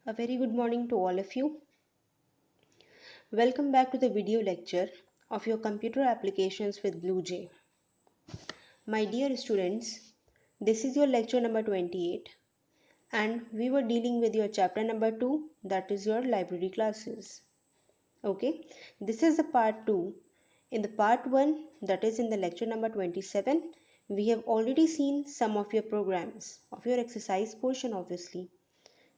A very good morning to all of you. Welcome back to the video lecture of your computer applications with BlueJ. My dear students, this is your lecture number 28 and we were dealing with your chapter number 2, that is your library classes. Okay, this is the part 2. In the part 1, that is in the lecture number 27, we have already seen some of your programs of your exercise portion obviously.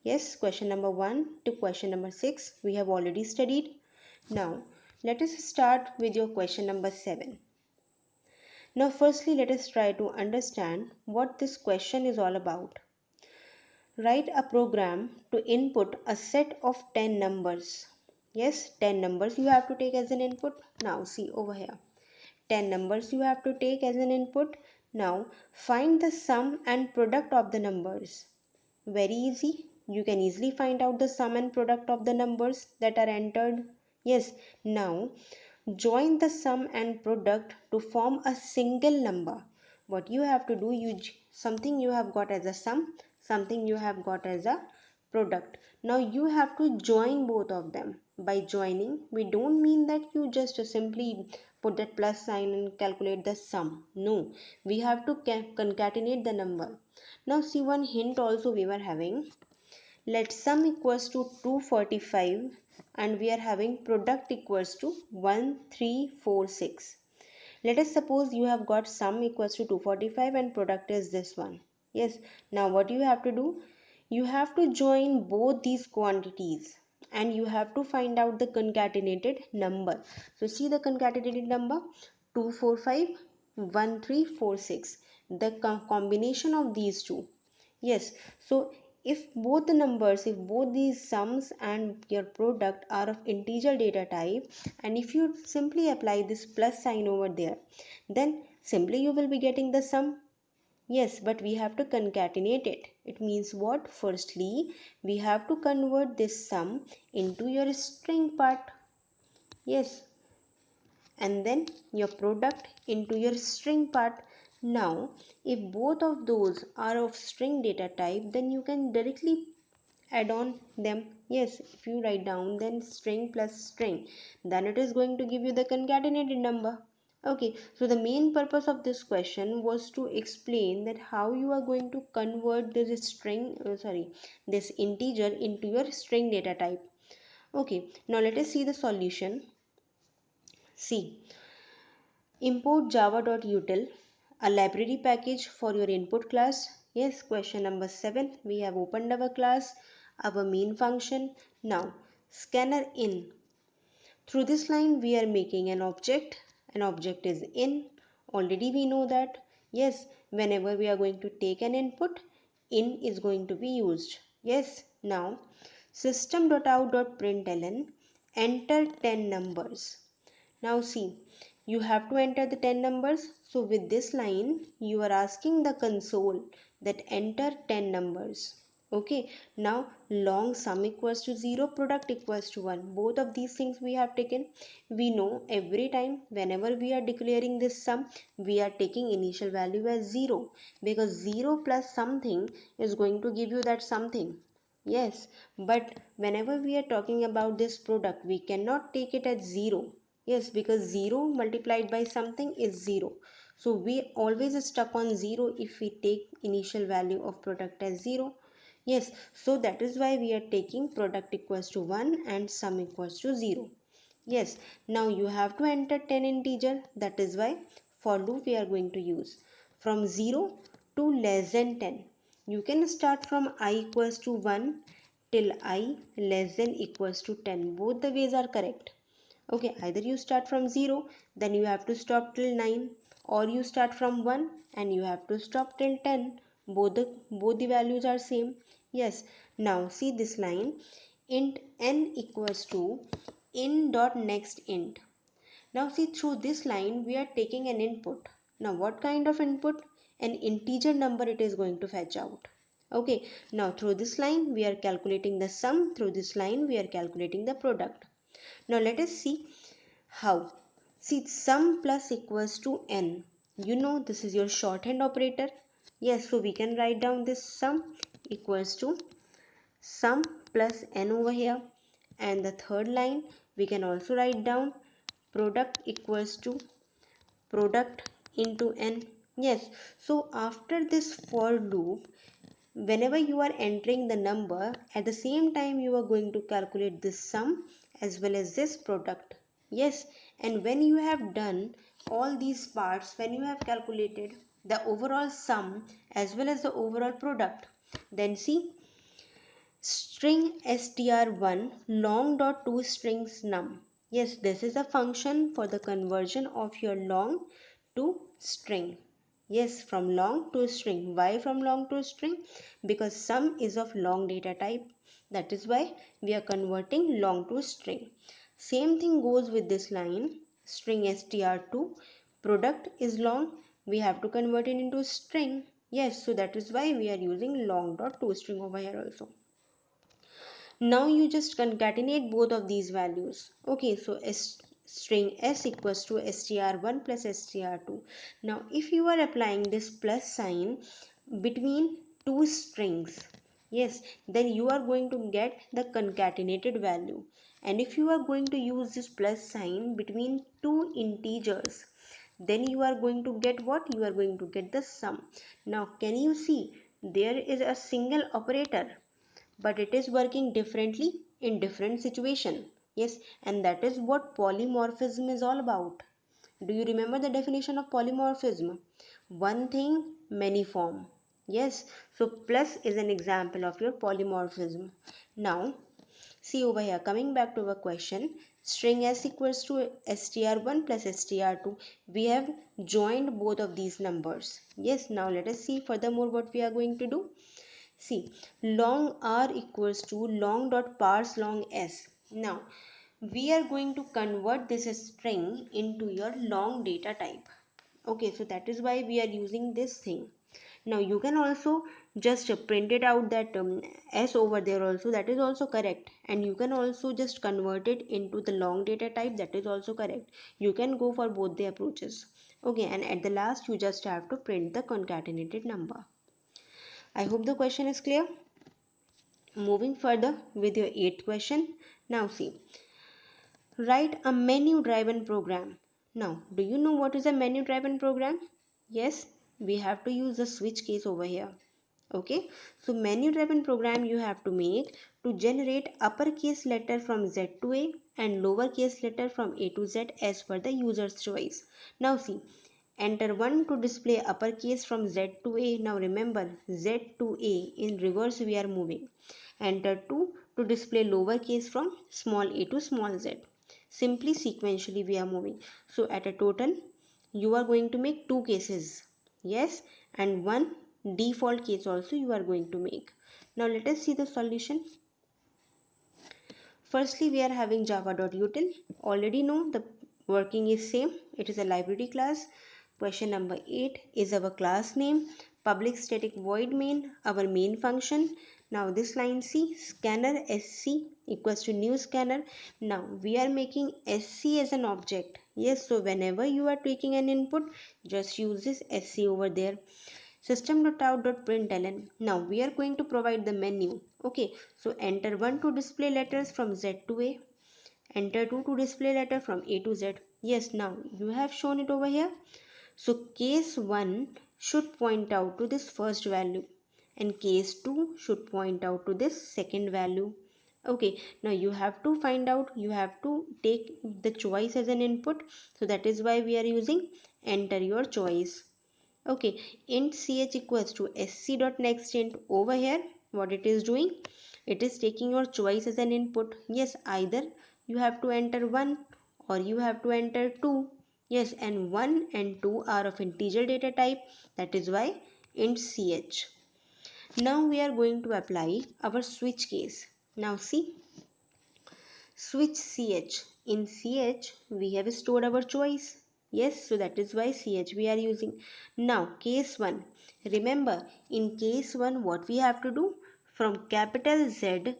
Yes, question number 1 to question number 6 we have already studied. Now, let us start with your question number 7. Now, firstly, let us try to understand what this question is all about. Write a program to input a set of 10 numbers. Yes, 10 numbers you have to take as an input. Now, see over here. 10 numbers you have to take as an input. Now, find the sum and product of the numbers. Very easy. You can easily find out the sum and product of the numbers that are entered. Yes, now join the sum and product to form a single number. What you have to do, something you have got as a sum, something you have got as a product. Now you have to join both of them. By joining, we don't mean that you just simply put that plus sign and calculate the sum. No, we have to concatenate the number. Now see one hint also we were having. Let sum equals to 245 and we are having product equals to 1346. Let us suppose you have got sum equals to 245 and product is this one. Yes, now what you have to do? You have to join both these quantities and you have to find out the concatenated number. So see the concatenated number 245 1346. The combination of these two. Yes, so if both the numbers, if both these sums and your product are of integer data type, and if you simply apply this plus sign over there, then simply you will be getting the sum. Yes, but we have to concatenate it. It means what? Firstly, we have to convert this sum into your string part. Yes, and then your product into your string part. Now, if both of those are of string data type, then you can directly add on them. Yes, if you write down then string plus string, then it is going to give you the concatenated number. Okay, so the main purpose of this question was to explain that how you are going to convert this this integer into your string data type. Okay, now let us see the solution. See, import java.util, a library package for your input class. Yes, question number 7. We have opened our class, our main function. Now, scanner in. Through this line, we are making an object. An object is in. Already we know that. Yes, whenever we are going to take an input, in is going to be used. Yes, now, system.out.println, enter 10 numbers. Now see, you have to enter the 10 numbers. So with this line, you are asking the console that enter 10 numbers. Okay, now long sum equals to 0, product equals to 1. Both of these things we have taken. We know every time whenever we are declaring this sum, we are taking initial value as 0 because 0 plus something is going to give you that something. Yes, but whenever we are talking about this product, we cannot take it as 0. Yes, because 0 multiplied by something is 0. So we always stuck on 0 if we take initial value of product as 0. Yes, so that is why we are taking product equals to 1 and sum equals to 0. Yes, now you have to enter 10 integer. That is why for loop we are going to use. From 0 to less than 10. You can start from I equals to 1 till I less than equals to 10. Both the ways are correct. Okay, either you start from 0, then you have to stop till 9, or you start from 1 and you have to stop till 10. Both the values are same. Yes, now see this line, int n equals to in dot next int. Now see, through this line we are taking an input. Now what kind of input? An integer number it is going to fetch out. Okay, now through this line we are calculating the sum, through this line we are calculating the product. Now let us see how. See, sum plus equals to n. You know this is your shorthand operator. Yes, so we can write down this sum equals to sum plus n over here, and the third line we can also write down product equals to product into n. Yes, so after this for loop, whenever you are entering the number, at the same time you are going to calculate this sum as well as this product. Yes, and when you have done all these parts, when you have calculated the overall sum as well as the overall product, then see string str1 long dot to strings num. Yes, this is a function for the conversion of your long to string. Yes, from long to string. Why from long to string? Because sum is of long data type. That is why we are converting long to string. Same thing goes with this line. String str2 product is long. We have to convert it into string. Yes, so that is why we are using long dot to string over here also. Now you just concatenate both of these values. Okay, so string s equals to str1 plus str2. Now if you are applying this plus sign between two strings, yes, then you are going to get the concatenated value. And if you are going to use this plus sign between two integers, then you are going to get what? You are going to get the sum. Now can you see there is a single operator, but it is working differently in different situation. Yes, and that is what polymorphism is all about. Do you remember the definition of polymorphism? One thing, many form. Yes, so plus is an example of your polymorphism. Now see over here, coming back to our question, string s equals to str1 plus str2. We have joined both of these numbers. Yes, now let us see furthermore what we are going to do. See, long r equals to long dot parse long s. Now, we are going to convert this string into your long data type. Okay, so that is why we are using this thing. Now, you can also just print it out that s over there also, that is also correct. And you can also just convert it into the long data type, that is also correct. You can go for both the approaches. Okay, and at the last, you just have to print the concatenated number. I hope the question is clear. Moving further with your eighth question. Now see, write a menu driven program. Now, do you know what is a menu driven program? Yes, we have to use the switch case over here. Okay, so menu driven program you have to make to generate uppercase letter from Z to A and lowercase letter from A to Z as per the user's choice. Now see, enter 1 to display uppercase from Z to A. Now remember, Z to A in reverse we are moving. Enter 2 to display lowercase from small a to small z. Simply sequentially we are moving. So at a total, you are going to make two cases. Yes, and one default case also you are going to make. Now let us see the solution. Firstly, we are having java.util. Already know the working is same. It is a library class. Question number 8 is our class name. Public static void main, our main function. Now this line C, scanner SC equals to new scanner. Now we are making SC as an object. Yes, so whenever you are taking an input, just use this SC over there. System.out.println. Now we are going to provide the menu. Okay, so enter 1 to display letters from Z to A. Enter 2 to display letter from A to Z. Yes, now you have shown it over here. So case 1 should point out to this first value and case 2 should point out to this second value. Okay, now you have to find out, you have to take the choice as an input. So that is why we are using enter your choice. Okay, int ch equals to sc dot next int. Over here what it is doing, it is taking your choice as an input. Yes, either you have to enter 1 or you have to enter 2. Yes, and 1 and 2 are of integer data type, that is why int ch. Now we are going to apply our switch case. Now see, switch ch. In ch we have stored our choice. Yes, so that is why ch we are using. Now case 1, remember in case 1 what we have to do, from capital Z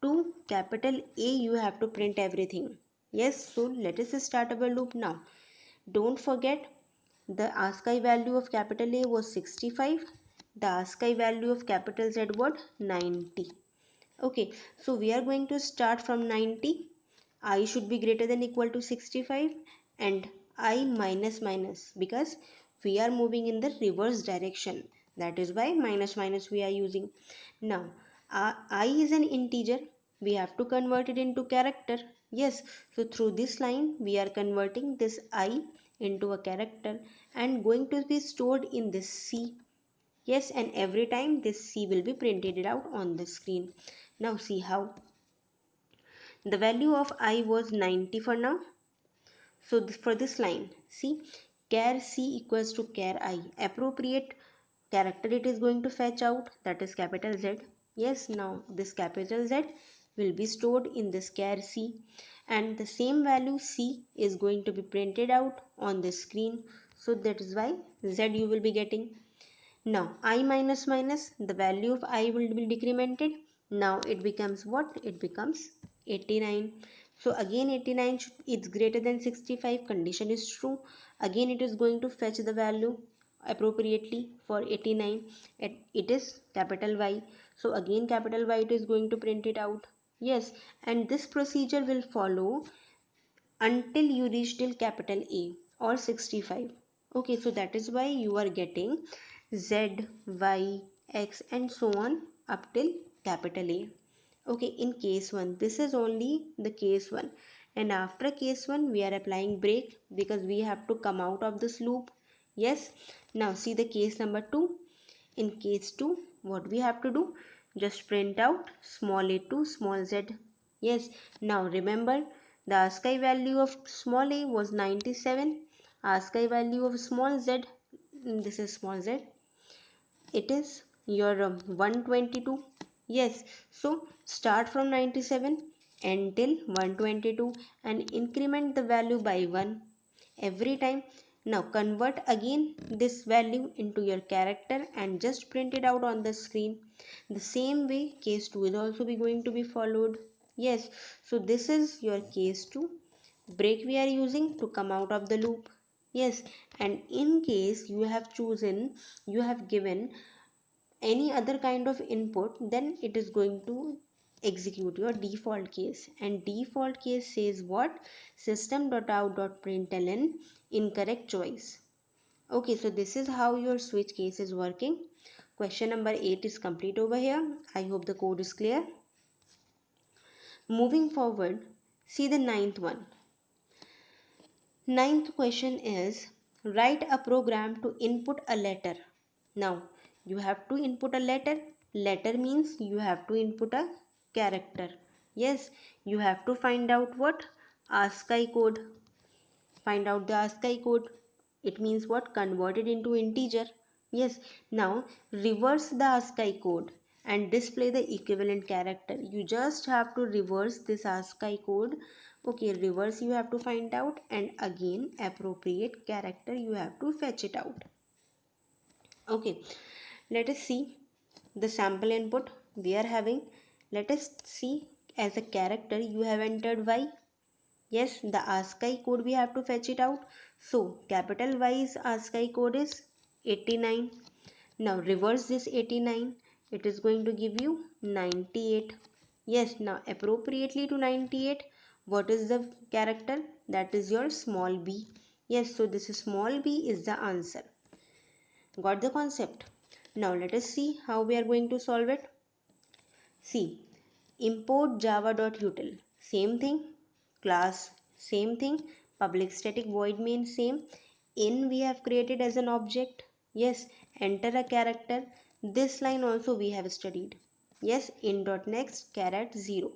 to capital A you have to print everything. Yes, so let us start our loop now. Don't forget, the ASCII value of capital A was 65, the ASCII value of capital Z was 90. Okay, so we are going to start from 90. I should be greater than equal to 65 and I minus minus because we are moving in the reverse direction. That is why minus minus we are using. Now, I is an integer. We have to convert it into character. Yes, so through this line we are converting this I into a character and going to be stored in this C. Yes, and every time this C will be printed out on the screen. Now see how. The value of I was 90 for now. So for this line, see, char C equals to char I. Appropriate character it is going to fetch out, that is capital Z. Yes, now this capital Z will be stored in this char C and the same value C is going to be printed out on the screen. So that is why Z you will be getting. Now I minus minus, the value of I will be decremented. Now it becomes what? It becomes 89. So again 89 is greater than 65, condition is true. Again it is going to fetch the value appropriately for 89. It is capital Y. So again capital Y it is going to print it out. Yes, and this procedure will follow until you reach till capital A or 65. Okay, so that is why you are getting Z, Y, X and so on up till capital A. Okay, in case 1, this is only the case 1, and after case 1 we are applying break because we have to come out of this loop. Yes, now see the case number 2. In case 2, what we have to do? Just print out small a to small z. Yes, now remember the ASCII value of small a was 97. ASCII value of small z, this is small z, it is your 122. Yes, so start from 97 until 122 and increment the value by 1 every time. Now convert again this value into your character and just print it out on the screen. The same way case 2 is also be going to be followed. Yes, so this is your case 2 break we are using to come out of the loop. Yes, and in case you have chosen, you have given any other kind of input, then it is going to execute your default case, and default case says what? System.out.println incorrect choice. Okay, so this is how your switch case is working. Question number 8 is complete over here. I hope the code is clear. Moving forward, see the ninth one. Ninth question is write a program to input a letter. Now you have to input a letter. Letter means you have to input a character. Yes, you have to find out what? ASCII code. Find out the ASCII code. It means what? Converted into integer. Yes, now reverse the ASCII code and display the equivalent character. You just have to reverse this ASCII code. Okay, reverse you have to find out and again appropriate character you have to fetch it out. Okay, let us see the sample input we are having. Let us see as a character you have entered Y. Yes, the ASCII code we have to fetch it out. So capital Y's ASCII code is 89. Now reverse this 89. It is going to give you 98. Yes, now appropriately to 98, what is the character? That is your small b. Yes, so this small b is the answer. Got the concept? Now let us see how we are going to solve it. See, import java.util, same thing, class, same thing, public static void main, same, in we have created as an object. Yes, enter a character. This line also we have studied. Yes, in.next caret 0.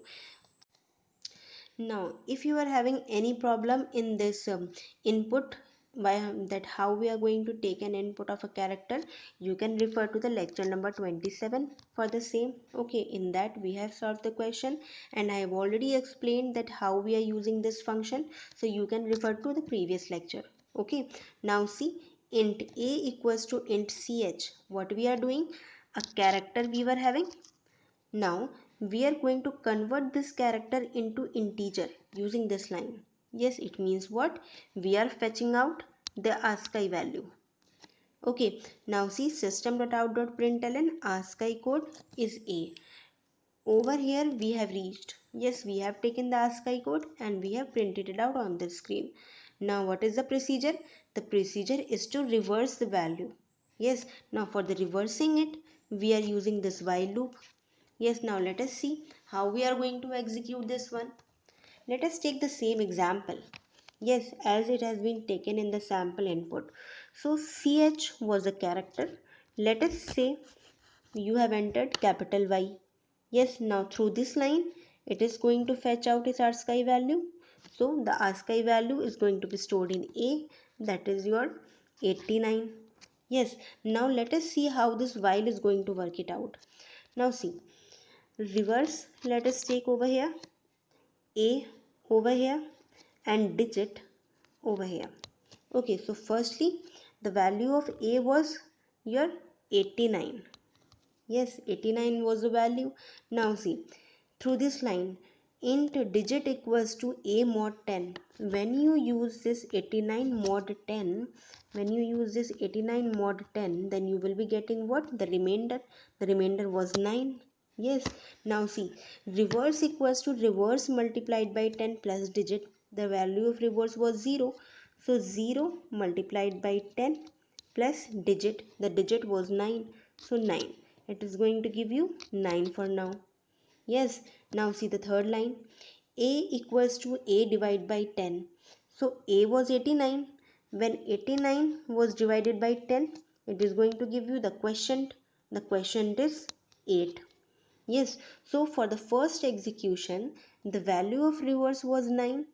Now, if you are having any problem in this input, by that how we are going to take an input of a character, you can refer to the lecture number 27 for the same. Okay, in that we have solved the question and I have already explained that how we are using this function, so you can refer to the previous lecture. Okay, now see, int a equals to int ch. What we are doing? A character we were having. Now we are going to convert this character into integer using this line. Yes, it means what? We are fetching out the ASCII value. Okay, now see system.out.println ASCII code is A. over here we have reached. Yes, we have taken the ASCII code and we have printed it out on the screen. Now what is the procedure? The procedure is to reverse the value. Yes, now for the reversing it, we are using this while loop. Yes, now let us see how we are going to execute this one. Let us take the same example. Yes, as it has been taken in the sample input. So CH was a character. Let us say you have entered capital Y. Yes, now through this line, it is going to fetch out its ASCII value. So the ASCII value is going to be stored in A, that is your 89. Yes, now let us see how this while is going to work it out. Now see, reverse, let us take over here, A over here and digit over here. Okay, so firstly, the value of A was your 89. Yes, 89 was the value. Now see, through this line, int digit equals to A mod 10. When you use this 89 mod 10, then you will be getting what? The remainder. The remainder was 9. Yes, now see, reverse equals to reverse multiplied by 10 plus digit. The value of reverse was 0. So 0 multiplied by 10 plus digit. The digit was 9. So 9. It is going to give you 9 for now. Yes, now see the third line. A equals to A divided by 10. So A was 89. When 89 was divided by 10, it is going to give you the quotient. The quotient is 8. Yes, so for the first execution, the value of reverse was 9.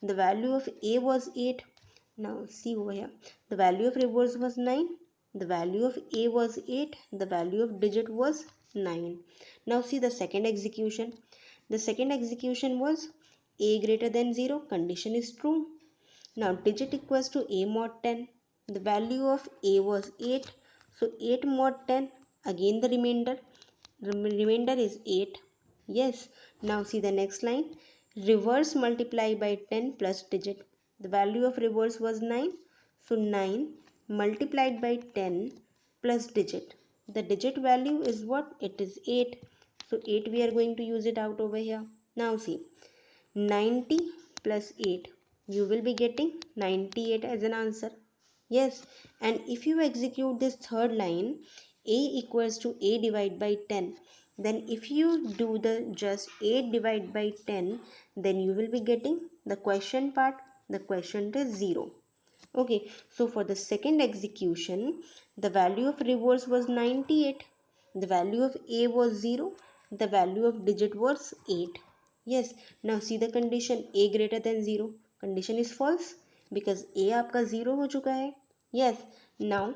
The value of A was 8. Now see over here. The value of reverse was 9. The value of A was 8. The value of digit was 9. Now see the second execution. The second execution was A greater than 0. Condition is true. Now digit equals to A mod 10. The value of A was 8. So 8 mod 10. Again the remainder. Remainder is 8. Yes. Now see the next line. Reverse multiply by 10 plus digit. The value of reverse was 9. So 9 multiplied by 10 plus digit. The digit value is what? It is 8. So 8 we are going to use it out over here. Now see. 90 plus 8. You will be getting 98 as an answer. Yes, and if you execute this third line, A equals to A divided by 10, then if you do the just 8 divided by 10, then you will be getting the question part. The question is 0. Okay, so for the second execution, the value of reverse was 98. The value of A was 0. The value of digit was 8. Yes, now see the condition A greater than 0. Condition is false because A आपका 0 हो चुका है. Yes, now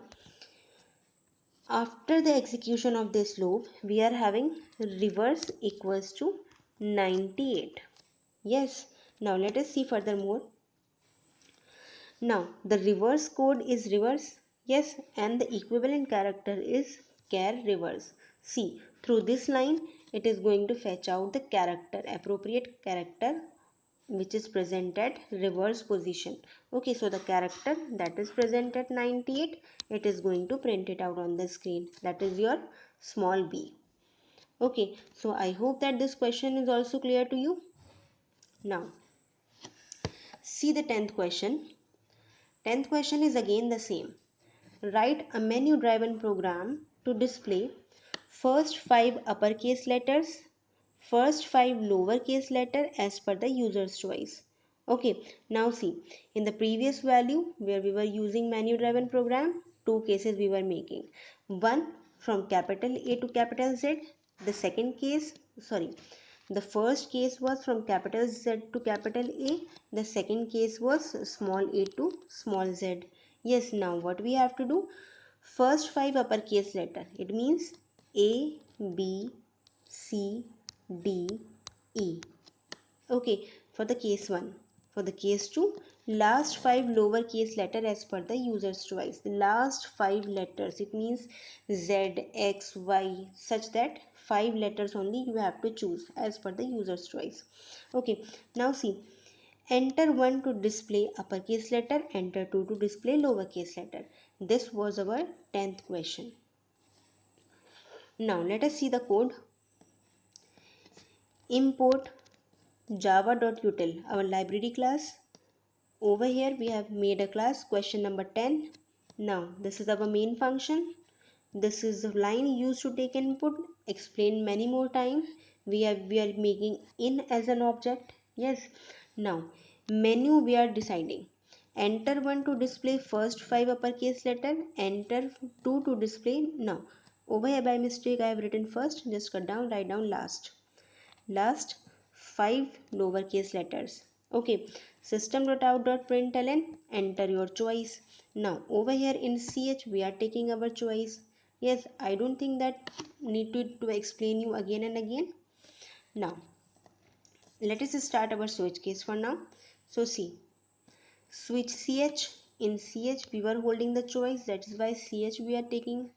after the execution of this loop, we are having reverse equals to 98. Yes, now let us see furthermore. Now the reverse code is reverse. Yes, and the equivalent character is char reverse. See, through this line, it is going to fetch out the character, appropriate character which is present at reverse position. Okay, so the character that is present at 98, it is going to print it out on the screen. That is your small b. Okay, so I hope that this question is also clear to you. Now, see the 10th question. 10th question is again the same. Write a menu driven program to display first 5 uppercase letters, first 5 lowercase letter as per the user's choice. Okay, now see, in the previous value where we were using menu driven program, two cases we were making. One from capital A to capital Z, the second case, sorry, the first case was from capital Z to capital A. The second case was small a to small z. Yes, now what we have to do? First 5 uppercase letter. It means A, B, C, D, E. Okay, for the case 1. For the case 2, last 5 lowercase letter as per the user's choice. The last 5 letters, it means Z, X, Y, such that 5 letters only you have to choose as per the user's choice. Okay, now see, enter 1 to display uppercase letter, enter 2 to display lowercase letter. This was our 10th question. Now let us see the code. import java.util, our library class. Over here we have made a class question number 10. Now this is our main function. This is the line used to take input. Explain many more time. We are making in as an object. Yes. Now menu we are deciding. Enter 1 to display first 5 uppercase letter. Enter 2 to display. Now over here by mistake I have written first. Just cut down, write down last 5 lowercase letters. Okay, system.out.println, enter your choice. Now over here in ch we are taking our choice. Yes, I don't think that need to explain you again and again. Now let us start our switch case for now. So see, switch ch, in ch we were holding the choice, that is why ch we are taking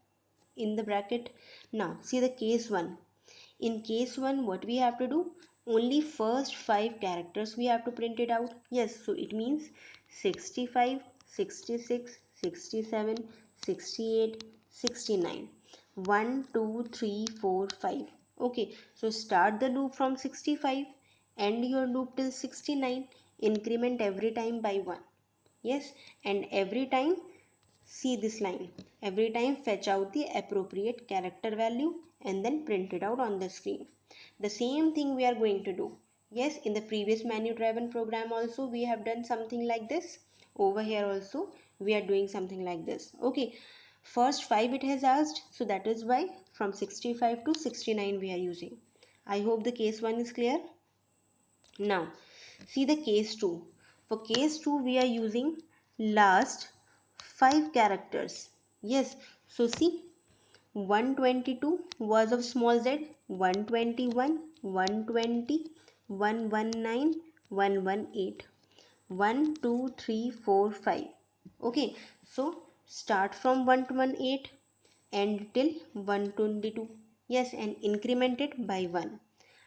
in the bracket. Now see the case 1. In case 1 what we have to do, only first 5 characters we have to print it out. Yes, so it means 65, 66, 67, 68, 69, 1 2 3 4 5. Okay, so start the loop from 65, end your loop till 69, increment every time by 1. Yes, and every time see this line, every time fetch out the appropriate character value and then print it out on the screen. The same thing we are going to do. Yes, in the previous menu driven program also we have done something like this. Over here also we are doing something like this. Okay, first 5 it has asked, so that is why from 65 to 69 we are using. I hope the case 1 is clear. Now see the case 2. For case 2 we are using last 5 characters. Yes, so see, 122 was of small z, 121, 120, 119, 118, 1 2 3 4 5. Okay, so start from 118 and till 122. Yes, and increment it by 1.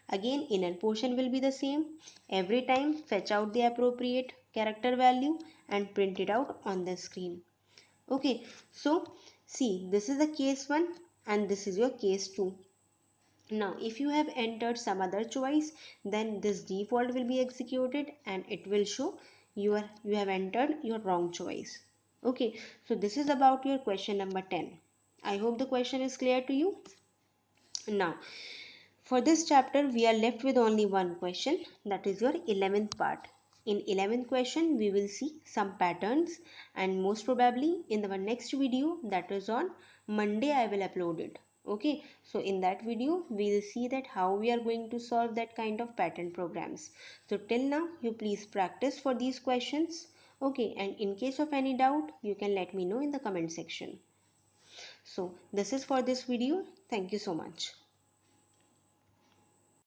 Again inner portion will be the same. Every time fetch out the appropriate character value and print it out on the screen. Okay, so see, this is the case 1 and this is your case 2. Now if you have entered some other choice, then this default will be executed and it will show you have entered your wrong choice. Okay, so this is about your question number 10. I hope the question is clear to you. Now for this chapter we are left with only one question, that is your 11th part. In 11th question we will see some patterns, and most probably in our next video, that is on Monday, I will upload it. Okay, so in that video we will see that how we are going to solve that kind of pattern programs. So till now you please practice for these questions. Okay, and in case of any doubt you can let me know in the comment section. So this is for this video. Thank you so much.